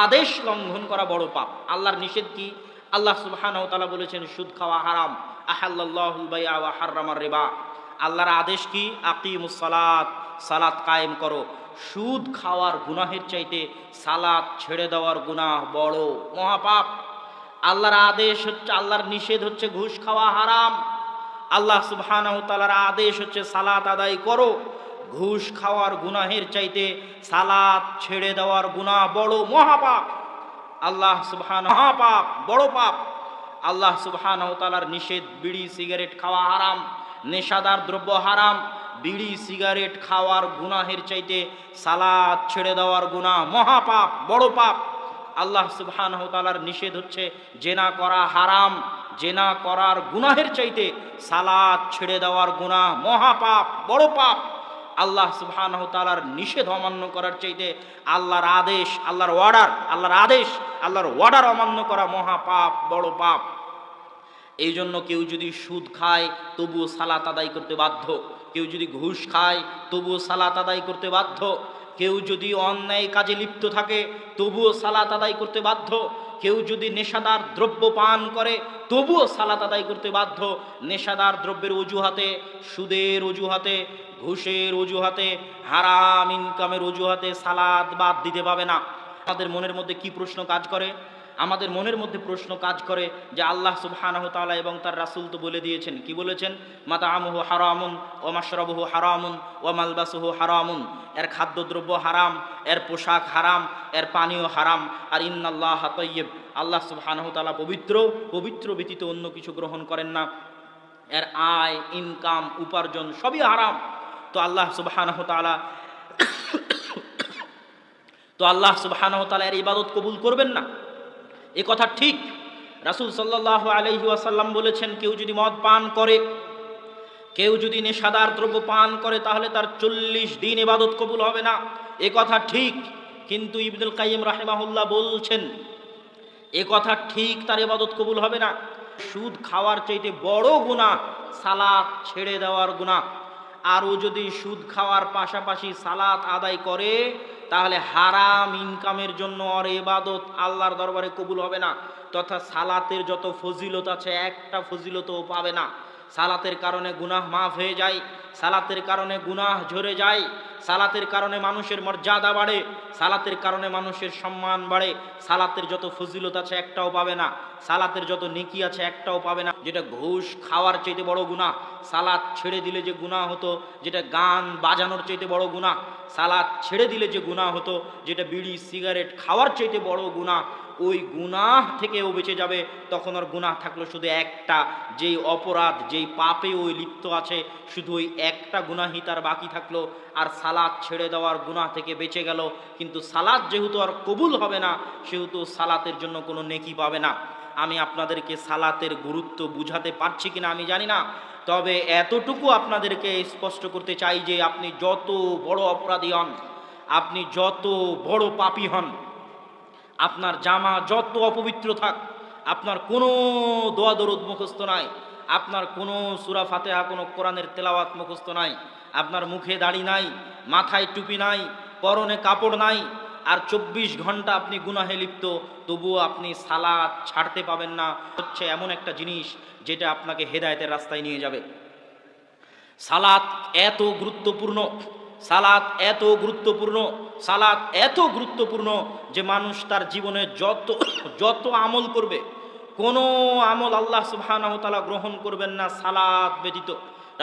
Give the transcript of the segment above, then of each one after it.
আদেশ লঙ্ঘন করা বড় পাপ। আল্লাহর নিষেধ কি? আল্লাহ সুবহানাহু ওয়া তাআলা বলেছেন সুদ খাওয়া হারাম। আহাল্লাল্লাহুল বাইআ ওয়া হাররামার রিবা। আল্লাহর আদেশ কি? আকিমুস সালাত, সালাত কায়েম করো। সুদ খাওয়ার গুনাহের চাইতে সালাত ছেড়ে দেওয়ার গুনাহ বড় মহাপাপ। আল্লাহর আদেশ হচ্ছে, আল্লাহর নিষেধ হচ্ছে ঘুষ খাওয়া হারাম। আল্লাহ সুবহানাহু ওয়া তাআলার আদেশ হচ্ছে সালাত আদায় করো। ঘুষ খাওয়ার গুনাহের চাইতে সালাত ছেড়ে দেওয়ার গুনাহ বড় মহাপাপ। আল্লাহ সুবহানাহু মহাপাপ, বড় পাপ। আল্লাহ সুবহানাহু ওয়া তাআলার নিষেধ বিড়ি সিগারেট খাওয়া হারাম, নেশাদার দ্রব্য হারাম। বিড়ি সিগারেট খাওয়ার গুনাহের চাইতে সালাত ছেড়ে দেওয়ার গুনাহ মহাপাপ, বড় পাপ। আল্লাহ সুবহানাহু ওয়া তাআলার নিষেধ হচ্ছে জেনা করা হারাম। জেনা করার গুনাহের চাইতে সালাত ছেড়ে দেওয়ার গুনাহ মহাপাপ, বড় পাপ। আল্লাহ সুবহানাহু ওয়া তাআলার নিষেধ অমান্য করার চাইতে আল্লাহর আদেশ, আল্লাহর অর্ডার, আল্লাহর আদেশ, আল্লাহর অর্ডার অমান্য করা মহাপাপ, বড় পাপ। এই জন্য কেউ যদি সুদ খায় তবুও সালাত আদায় করতে বাধ্য। কেউ যদি ঘুষ খায় তবুও সালাত আদায় করতে বাধ্য। কেউ যদি অন্যায় কাজে লিপ্ত থাকে তবুও সালাত আদায় করতে বাধ্য। কেউ যদি নেশাদার দ্রব্য পান করে তবুও সালাত আদায় করতে বাধ্য। নেশাদার দ্রব্যের অজুহাতে, সুদের অজুহাতে, ঘুষের অজুহাতে, হারাম ইনকামের অজুহাতে সালাত বাদ দিতে পাবে না। আমাদের মনের মধ্যে কি প্রশ্ন কাজ করে? আমাদের মনের মধ্যে প্রশ্ন কাজ করে যে আল্লাহ সুবহানাহু ওয়া তাআলা এবং তার রাসূল তো বলে দিয়েছেন, কি বলেছেন? মাতাআমুহু হারামুন ওয়া মাশরাবুহু হারামুন ওয়া মালবাসুহু হারামুন। এর খাদ্যদ্রব্য হারাম, এর পোশাক হারাম, এর পানীয় হারাম। আর ইন্নাল্লাহা তাইয়্যিব, আল্লাহ সুবহানাহু ওয়া তাআলা পবিত্র, পবিত্র ব্যতীত অন্য কিছু গ্রহণ করেন না। এর আয়, ইনকাম, উপার্জন সবই হারাম। তো আল্লাহ সুবহানাহু ওয়া তাআলা এর ইবাদত কবুল করবেন না, এ কথা ঠিক। রাসূল সাল্লাল্লাহু আলাইহি ওয়াসাল্লাম বলেছেন, কেউ যদি মদ পান করে, কেউ যদি নেশাদার দ্রব্য পান করে তাহলে তার 40 দিন ইবাদত কবুল হবে না, এ কথা ঠিক। কিন্তু ইবনুল কাইয়্যিম রাহিমাহুল্লাহ বলছেন এ কথা ঠিক, তার ইবাদত কবুল হবে না। সুদ খাওয়ার চাইতে বড় গুনাহ সালাত ছেড়ে দেওয়ার গুনাহ। আর ও যদি সুদ খাওয়ার পাশাপাশি সালাত আদায় করে তাহলে হারাম ইনকামের জন্য ওর ইবাদত আল্লাহর দরবারে কবুল হবে না, তথা সালাতের যত ফজিলত আছে একটা ফজিলতও পাবে না। সালাতের কারণে গুনাহ মাফ হয়ে যায়, সালাতের কারণে গুনাহ ঝরে যায়, সালাতের কারণে মানুষের মর্যাদা বাড়ে, সালাতের কারণে মানুষের সম্মান বাড়ে। সালাতের যত ফজিলত আছে একটাও পাবে না, সালাতের যত নেকি আছে একটাও পাবে না। যেটা ঘুষ খাওয়ার চাইতে বড় গুনাহ, সালাত ছেড়ে দিলে যে গুনাহ হতো, যেটা গান বাজানোর চাইতে বড় গুনাহ, সালাত ছেড়ে দিলে যে গুনাহ হতো, যেটা বিড়ি সিগারেট খাওয়ার চাইতে বড় গুনাহ, ওই গুনাহ থেকে ও বেঁচে যাবে। তখন ওর গুনাহ থাকলো শুধু একটা, যেই অপরাধ, যেই পাপে ওই লিপ্ত আছে, শুধু ওই একটা গুনাহই তার বাকি থাকলো। আর সালাত ছেড়ে দেওয়ার গুনাহ থেকে বেঁচে গেল। কিন্তু সালাত যেহেতু আর কবুল হবে না, সেহেতু সালাতের জন্য কোনো নেকি পাবে না। আমি আপনাদেরকে সালাতের গুরুত্ব বুঝাতে পারছি কিনা আমি জানি না, তবে এতটুকু আপনাদেরকে স্পষ্ট করতে চাই যে আপনি যত বড় অপরাধী হন, আপনি যত বড় পাপী হন, আপনার জামা যত অপবিত্র থাক, আপনার কোনো দোয়া দরুদ মুখস্থ নাই, আপনার কোনো সূরা ফাতিহা, কোনো কোরআনের তেলাওয়াত মুখস্থ নাই, আপনার মুখে দাড়ি নাই, মাথায় টুপি নাই, পরনে কাপড় নাই, আর 24 ঘন্টা আপনি গুনাহে লিপ্ত, তবুও আপনি সালাত ছাড়তে পাবেন না। হচ্ছে এমন একটা জিনিস যেটা আপনাকে হেদায়েতের রাস্তায় নিয়ে যাবে। সালাত এত গুরুত্বপূর্ণ, সালাত এত গুরুত্বপূর্ণ, সালাত এত গুরুত্বপূর্ণ যে মানুষ তার জীবনে যত যত আমল করবে, কোনো আমল আল্লাহ সুবহানাহু ওয়া তাআলা গ্রহণ করবেন না সালাত ব্যতীত।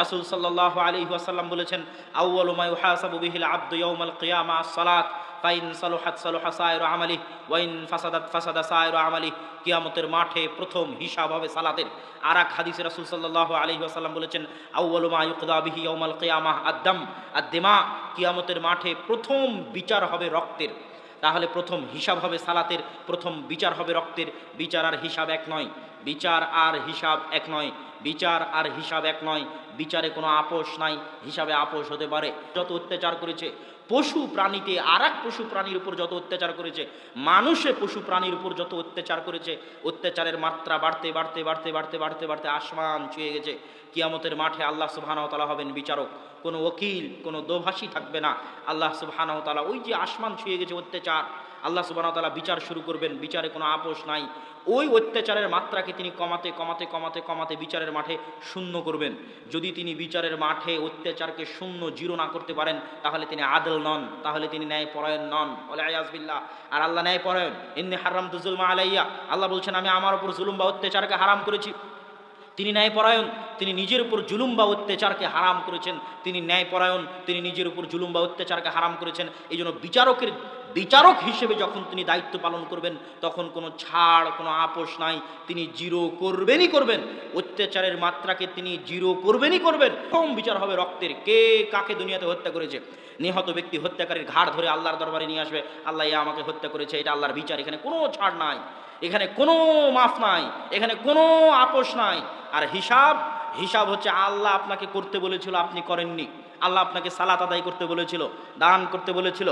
রাসূল সাল্লাল্লাহু আলাইহি ওয়াসাল্লাম বলেছেন, আউয়ালু মা ইউহাসাবু বিহিল আবদু ইয়াউমাল কিয়ামা আস-সালাত, ফাইন সালুহাত সালুহা সাইরু আমালি ওয়া ইন ফাসাদাত ফাসাদা সাইরু আমালি। কিয়ামতের মাঠে প্রথম হিসাব হবে সালাতের। আর এক হাদিসে রাসূল সাল্লাল্লাহু আলাইহি ওয়াসাল্লাম বলেছেন, আউয়ালু মা ইউকদা বিহি ইয়াউমাল কিয়ামাহ আদ-দাম আদ-দিমা। কিয়ামতের মাঠে প্রথম বিচার হবে রক্তের। তাহলে প্রথম হিসাব হবে সালাতের, প্রথম বিচার হবে রক্তের। বিচার আর হিসাব এক নয়, বিচার আর হিসাব এক নয়, বিচার আর হিসাব এক নয়। বিচারে কোনো আপোষ নাই, হিসাবে আপোষ হতে পারে। যত অত্যাচার করেছে পশু প্রাণীতে, আর এক পশু প্রাণীর উপর যত অত্যাচার করেছে, মানুষে পশু প্রাণীর উপর যত অত্যাচার করেছে, অত্যাচারের মাত্রা বাড়তে বাড়তে বাড়তে বাড়তে বাড়তে বাড়তে আসমান ছুঁয়ে গেছে। কিয়ামতের মাঠে আল্লাহ সুবহানাহু ওয়া তাআলা হবেন বিচারক, কোনো ওকিল, কোনো দোভাষী থাকবে না। আল্লাহ সুবহানাহু ওয়া তাআলা, ওই যে আসমান ছুঁয়ে গেছে অত্যাচার, আল্লাহ সুবহানাহু ওয়া তাআলা বিচার শুরু করবেন, বিচারে কোনো আপোষ নাই। ওই অত্যাচারের মাত্রাকে তিনি কমাতে কমাতে কমাতে কমাতে বিচারের মাঠে শূন্য করবেন। যদি তিনি বিচারের মাঠে অত্যাচারকে শূন্য, জিরো না করতে পারেন, তাহলে তিনি আদল নন, তাহলে তিনি ন্যায়পরায়ণ নন। ওয়ালিয়াযু বিল্লাহ। আর আল্লাহ ন্যায়পরায়ণ। ইন্নী হারামতু যুলমা আলাইয়া, আল্লাহ বলছেন আমি আমার উপর জুলুম বা অত্যাচারকে হারাম করেছি। তিনি ন্যায়পরায়ণ, তিনি নিজের উপর জুলুম বা অত্যাচারকে হারাম করেছেন। তিনি ন্যায়পরায়ণ, তিনি নিজের উপর জুলুম বা অত্যাচারকে হারাম করেছেন। এই জন্য বিচারক হিসেবে যখন তিনি দায়িত্ব পালন করবেন, তখন কোনো ছাড়, কোনো আপোষ নাই। তিনি জিরো করবেনই করবেন। অত্যাচারের মাত্রাকে তিনি জিরো করবেনই করবেন। কম বিচার হবে রক্তের, কে কাকে দুনিয়াতে হত্যা করেছে। নিহত ব্যক্তি হত্যাকারীর ঘাড় ধরে আল্লাহর দরবারে নিয়ে আসবে, আল্লাহ ইয়া আমাকে হত্যা করেছে, এটা আল্লাহর বিচার। এখানে কোনো ছাড় নাই, এখানে কোনো মাফ নাই, এখানে কোনো আপোষ নাই। আর হিসাব হচ্ছে আল্লাহ আপনাকে করতে বলেছিল, আপনি করেননি। আল্লাহ আপনাকে সালাত আদায় করতে বলেছিল, দান করতে বলেছিল,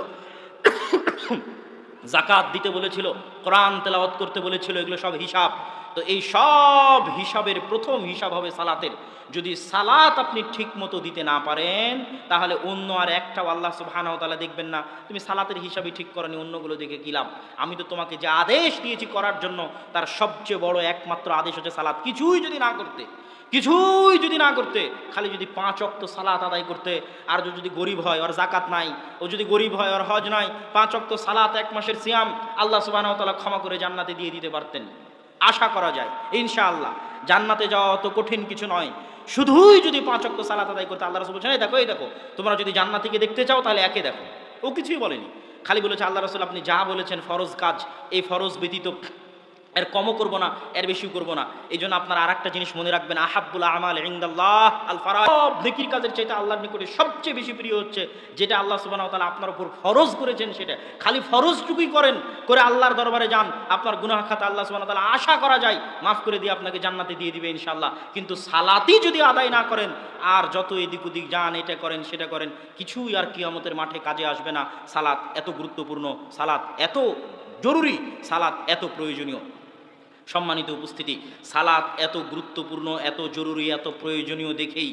যাকাত দিতে বলেছিল, কোরআন তেলাওয়াত করতে বলেছিল, এগুলো সব হিসাব। তো এই সব হিসাবের প্রথম হিসাব হবে সালাতের। যদি সালাত আপনি ঠিক মতো দিতে না পারেন, তাহলে অন্য আর একটাও আল্লাহ সুবহানাহু ওয়া তাআলা দেখবেন না। তুমি সালাতের হিসাবই ঠিক করনি, অন্যগুলো দেখে কি লাভ? আমি তো তোমাকে যে আদেশ দিয়েছি করার জন্য, তার সবচেয়ে বড় একমাত্র আদেশ হচ্ছে সালাত। কিছুই যদি না করতে, খালি যদি 5 ওয়াক্ত সালাত আদায় করতে, আর যদি গরিব হয়, ওর যাকাত নাই, ও যদি গরিব হয়, ওর হজ নাই, 5 ওয়াক্ত সালাত, 1 মাসের সিয়াম, আল্লাহ সুবহানাহু ওয়া তাআলা ক্ষমা করে জান্নাতে দিয়ে দিতে পারতেন। আশা করা যায় ইনশাআল্লাহ। জান্নাতে যাওয়া অত কঠিন কিছু নয়। শুধুই যদি 5 ওয়াক্ত সালাত আদায় করতে, আল্লাহ রাসূল বলেছেন এই দেখো তোমরা যদি জান্নাতীকে দেখতে চাও তাহলে একে দেখো। ও কিছুই বলেনি, খালি বলেছে আল্লাহ রাসূল আপনি যা বলেছেন ফরজ কাজ, এই ফরজ ব্যতীত এর কমও করবো না, এর বেশিও করবো না। এই জন্য আপনারা আর একটা জিনিস মনে রাখবেন, আহাব্বুল আমাল ইনদাল্লাহ আল ফারাইদ। সব নেকির কাজের চাইতে আল্লাহর নিকটে সবচেয়ে বেশি প্রিয় হচ্ছে যেটা আল্লাহ সুবহানাহু ওয়া তাআলা আপনার উপর ফরজ করেছেন। সেটা খালি ফরজটুকুই করেন, করে আল্লাহর দরবারে যান, আপনার গুনাহ খাতা আল্লাহ সুবহানাহু ওয়া তাআলা আশা করা যায় মাফ করে দিয়ে আপনাকে জান্নাতে দিয়ে দিবে ইনশাআল্লাহ। কিন্তু সালাতই যদি আদায় না করেন, আর যত এদিক ওদিক যান, এটা করেন সেটা করেন, কিছুই আর কিয়ামতের মাঠে কাজে আসবে না। সালাত এত গুরুত্বপূর্ণ, সালাত এত জরুরি, সালাত এত প্রয়োজনীয়। সম্মানিত উপস্থিতি, সালাত এত গুরুত্বপূর্ণ, এত জরুরি, এত প্রয়োজনীয় দেখেই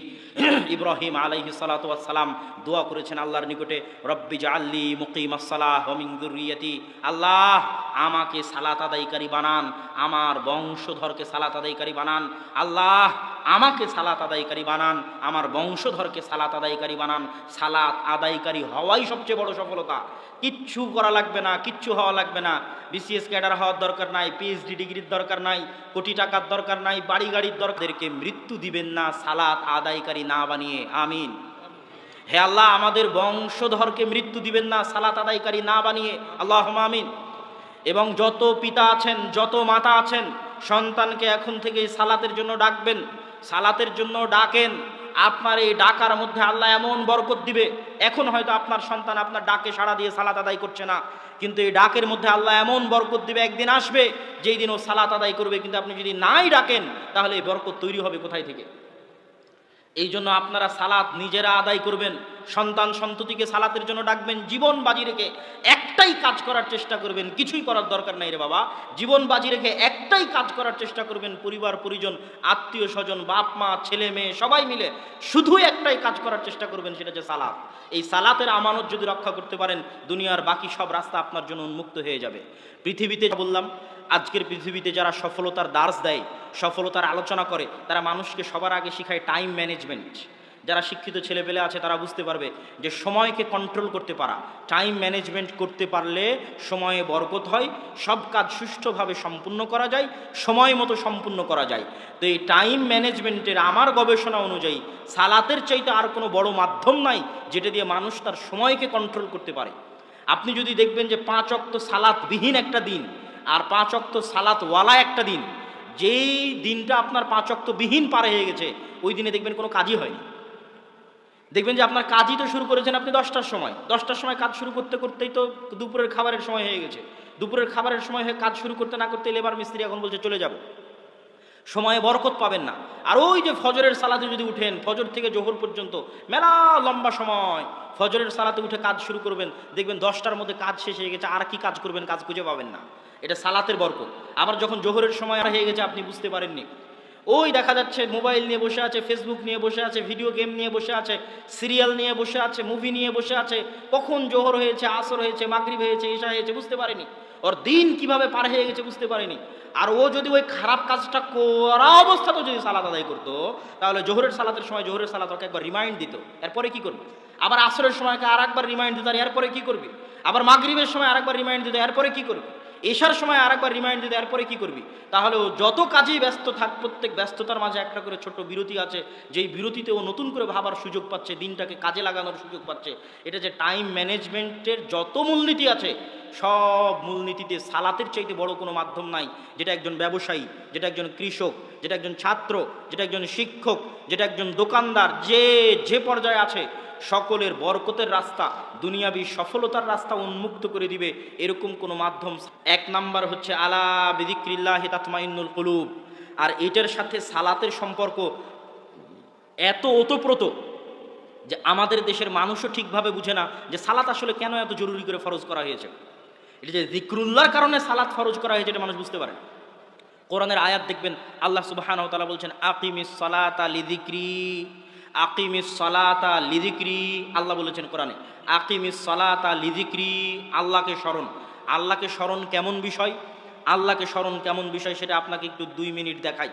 ইব্রাহিম আলাইহিস সালাতু ওয়াস সালাম দোয়া করেছেন আল্লাহর নিকটে, রব্বি জাআলনি মুকিমাস সালাহ ওয়া মিন যুররিয়াতি। আল্লাহ আমাকে সালাত আদায়কারী বানান, আমার বংশধরকে সালাত আদায়কারী বানান। আল্লাহ আমাকে সালাত আদায়কারী বানান, আমার বংশধরকে সালাত আদায়কারী বানান। সালাত আদায়কারী হওয়াই সবচেয়ে বড় সফলতা। কিচ্ছু করা লাগবে না, কিচ্ছু হওয়া লাগবে না। বিসিএস ক্যাডার হওয়ার দরকার নাই, পিএইচডি ডিগ্রির দরকার নাই, কোটি টাকার দরকার নাই, বাড়ি গাড়ির দরকার। এদেরকে মৃত্যু দিবেন না সালাত আদায়কারী না বানিয়ে। আমিন। হে আল্লাহ আমাদের বংশধরকে মৃত্যু দিবেন না সালাত আদায়কারী না বানিয়ে। আল্লাহুম্মা আমিন। এবং যত পিতা আছেন, যত মাতা আছেন, সন্তানকে এখন থেকেই সালাতের জন্য ডাকবেন, সালাতের জন্য ডাকেন। আপনার এই ডাকার মধ্যে আল্লাহ এমন বরকত দিবে। এখন হয়তো আপনার সন্তান আপনার ডাকে সাড়া দিয়ে সালাত আদায় করছে না, কিন্তু এই ডাকের মধ্যে আল্লাহ এমন বরকত দিবে, একদিন আসবে যেই দিন ও সালাত আদায় করবে। কিন্তু আপনি যদি নাই ডাকেন, তাহলে এই বরকত তৈরি হবে কোথায় থেকে? এই জন্য আপনারা সালাত নিজেরা আদায় করবেন, সন্তান সন্ততিকে সালাতের জন্য ডাকবেন, জীবন বাজি রেখে একটাই কাজ করার চেষ্টা করবেন। কিছুই করার দরকার নাই রে বাবা, জীবন বাজি রেখে একটাই কাজ করার চেষ্টা করবেন। পরিবার পরিজন, আত্মীয় স্বজন, বাপ মা, ছেলে মেয়ে সবাই মিলে শুধু একটাই কাজ করার চেষ্টা করবেন, সেটা হচ্ছে সালাত। এই সালাতের আমানত যদি রক্ষা করতে পারেন, দুনিয়ার বাকি সব রাস্তা আপনার জন্য উন্মুক্ত হয়ে যাবে। পৃথিবীতে বললাম, আজকের পৃথিবীতে যারা সফলতার দার্স দেয়, সফলতার আলোচনা করে, তারা মানুষকে সবার আগে শেখায় টাইম ম্যানেজমেন্ট। যারা শিক্ষিত ছেলেপেলে আছে তারা বুঝতে পারবে যে সময়কে কন্ট্রোল করতে পারা, টাইম ম্যানেজমেন্ট করতে পারলে সময়ে বরকত হয়, সব কাজ সুষ্ঠুভাবে সম্পূর্ণ করা যায়, সময় মতো সম্পূর্ণ করা যায়। তো এই টাইম ম্যানেজমেন্টের আমার গবেষণা অনুযায়ী সালাতের চাইতে আর কোনো বড় মাধ্যম নাই যেটা দিয়ে মানুষ তার সময়কে কন্ট্রোল করতে পারে। আপনি যদি দেখবেন যে 5 ওয়াক্ত সালাতবিহীন একটা দিন আর 5 ওয়াক্ত সালাতওয়ালা একটা দিন, যেই দিনটা আপনার 5 ওয়াক্ত বিহীন পার হয়ে গেছে, ওই দিনে দেখবেন কোনো কাজই হয়নি। দেখবেন যে আপনার কাজই তো শুরু করেছেন আপনি 10টার সময় কাজ শুরু করতে করতেই তো দুপুরের খাবারের সময় হয়ে গেছে। দুপুরের খাবারের সময় হয়ে কাজ শুরু করতে না করতে লেবার মিস্ত্রি এখন বলছে চলে যাব। সময়ে বরকত পাবেন না। আর ওই যে ফজরের সালাতে যদি উঠেন, ফজর থেকে জোহর পর্যন্ত মেলা লম্বা সময়, ফজরের সালাতে উঠে কাজ শুরু করবেন, দেখবেন 10টার মধ্যে কাজ শেষ হয়ে গেছে, আর কি কাজ করবেন, কাজ খুঁজে পাবেন না। এটা সালাতের বরকত। আবার যখন জোহরের সময় হয়ে গেছে আপনি বুঝতে পারেননি, ওই দেখা যাচ্ছে মোবাইল নিয়ে বসে আছে, ফেসবুক নিয়ে বসে আছে, ভিডিও গেম নিয়ে বসে আছে, সিরিয়াল নিয়ে বসে আছে, মুভি নিয়ে বসে আছে। কখন জোহর হয়েছে, আসর হয়েছে, মাগরিব হয়েছে, ঈশা হয়েছে বুঝতে পারেনি। ওর দিন কিভাবে পার হয়ে গেছে বুঝতে পারেনি। আর ও যদি ওই খারাপ কাজটা করা অবস্থাতেও যদি সালাত আদায় করতো, তাহলে জোহরের সালাতের সময় জোহরের সালাত ওকে একবার রিমাইন্ড দিত, এরপরে কি করবে? আবার আসরের সময়কে আর একবার রিমাইন্ড দিত, আর এরপরে কি করবি? আবার মাগরিবের সময় আরেকবার রিমাইন্ড দিত, এরপরে কি করবি? এশার সময় আরেকবার রিমাইন্ড দিত, এরপরে কি করবি? তাহলে ও যত কাজেই ব্যস্ত থাক, প্রত্যেক ব্যস্ততার মাঝে একটা করে ছোট বিরতি আছে, যেই বিরতিতে ও নতুন করে ভাবার সুযোগ পাচ্ছে, দিনটাকে কাজে লাগানোর সুযোগ পাচ্ছে। এটা যে টাইম ম্যানেজমেন্টের যত মূলনীতি আছে, সব মূলনীতিতে সালাতের চাইতে বড় কোনো মাধ্যম নাই, যেটা একজন ব্যবসায়ী, যেটা একজন কৃষক, যেটা একজন ছাত্র, যেটা একজন শিক্ষক, যেটা একজন দোকানদার, যে পর্যায়ে আছে, সকলের বরকতের রাস্তা, দুনিয়াবী সফলতার রাস্তা উন্মুক্ত করে দিবে এরকম কোনো মাধ্যম। এক নাম্বার হচ্ছে আলা বিযিক্রিল্লাহি তাতমাইন্নুল কুলুব। আর এটার সাথে সালাতের সম্পর্ক এত ওতপ্রোত যে আমাদের দেশের মানুষও ঠিকভাবে বুঝে না যে সালাত আসলে কেন এত জরুরি করে ফরজ করা হয়েছে। এটা যে যিকরুল্লাহর কারণে সালাত ফরজ করা হয়েছে এটা মানুষ বুঝতে পারে। কোরআনের আয়াত দেখবেন, আল্লাহ সুবহানাহু ওয়া তাআলা বলছেন আকিমিস সালাতা লিযিকরি, আকিমিস সালাতা লিযিকরি। আল্লাহ বলেছেন কোরআনে আকিমিস সালাতা লিযিকরি, আল্লাহকে স্মরণ। আল্লাহকে স্মরণ কেমন বিষয়, আল্লাহকে স্মরণ কেমন বিষয় সেটা আপনাকে একটু 2 মিনিট দেখাই।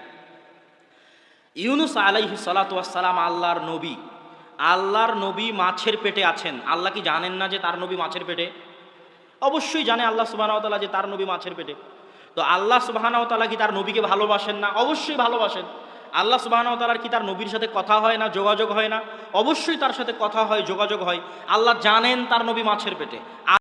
ইউনুস আলাইহিস সালাতু ওয়াস সালাম আল্লাহর নবী মাছের পেটে আছেন। আল্লাহ কি জানেন না যে তার নবী মাছের পেটে? অবশ্যই জানে আল্লাহ সুবহানাহু ওয়া তাআলা যে তার নবী মাছের পেটে। তো আল্লাহ সুবহানাহু ওয়া তাআলা কি তার নবীকে ভালোবাসেন না? অবশ্যই ভালোবাসেন। আল্লাহ সুবহানাহু ওয়া তাআলার কি তার নবীর সাথে কথা হয় না, যোগাযোগ হয় না? অবশ্যই তার সাথে কথা হয়, যোগাযোগ হয়। আল্লাহ জানেন তার নবী মাছের পেটে।